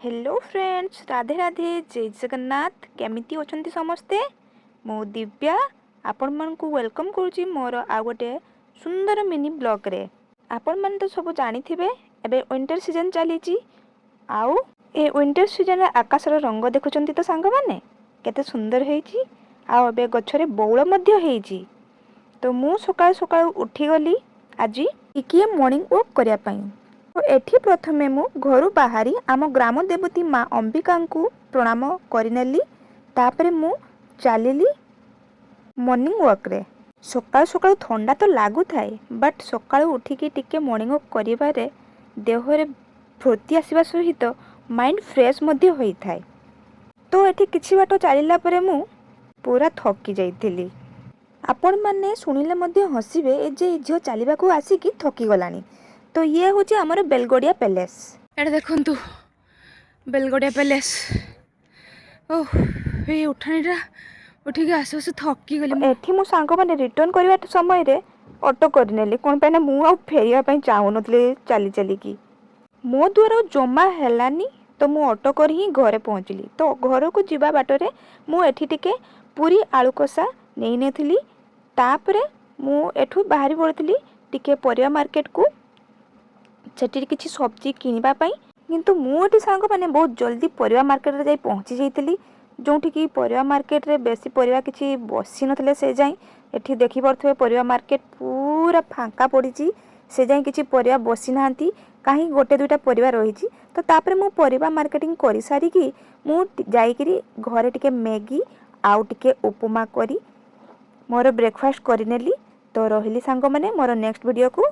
Hello friends, Radhe Radhe, जय जगन्नाथ। केमिति अछंती समस्ते? मो दिव्या आपण मानकु वेलकम करूची मोर आ गोटे सुंदर मिनी ब्लॉग रे। आपण मान तो सब जानी थिबे एबे विंटर सीजन चलीची आउ ए विंटर सीजन रे आकाशर रंग देखुचंती तो सांग माने केते सुंदर हेची। आ एबे गछरे बौळ मध्य हेची। तो मु सकाळ सकाळ उठी गली आजी टिकिए मॉर्निंग वॉक करिया पई। तो एठी प्रथमे मु घरु बाहरी आम ग्राम देवती माँ अंबिका को प्रणाम करिनेली। तापरे मु चलिली मॉर्निंग वॉक रे। सकाळ सकाळ ठंडा तो लागू थाए बट सकाळ उठिकी टिके मॉर्निंग वॉक करिबारे देहरे फुर्ती आसीबा सहित माइंड फ्रेश मध्य होई थाए। तो एठी किछि बाटो चलिला परे मु पूरा थकी जाइथिली। आपण माने सुनिले मध्य हसिबे ए जे झियो चलिबा को आसीकी थकी गलानी। तो ये हूँ आमर बेलगड़िया पैलेस। एटा देखु बेलगड़िया पैलेस। ओह ये उठाणीटा उठिक आसु आसु थकी गली। एठी मो सांग माने रिटर्न करबा समय रे ऑटो करनेली कोन पे ना मु आ फेरिया पई चाहू नथले चली चली की मो द्वारा जमा हेलानी। तो मु ऑटो कर ही घरे पहुँचली। तो घर को जीवा बाटरे मु एठी टिके पूरी आलू कषा नेई नेथिली। तापरे मु एठू बाहरी पड़थली टिके परिया मार्केट को सेठी किछि सब्जी किनिबा पई। किंतु मु एठी सांग माने बहुत जल्दी परिवा मार्केट रे जाई पहुंची जाइतली जोंठी की परिवा मार्केट रे बेसी परिवा किछि बसी नथले। से जाई एठी देखि परथबे परिवा मार्केट पूरा फांका पड़ीची। से जाई किछि परिवा बसी नाहंती काहे गोटे दुटा परिवा रहिची। तो तापरे मु परिवा मार्केटिंग करि सारी की मु जाई करी घरे टिके मैगी आउ टिके उपमा करी मोर ब्रेकफास्ट करिनेली। तो रहिली सांग माने मोर नेक्स्ट वीडियो को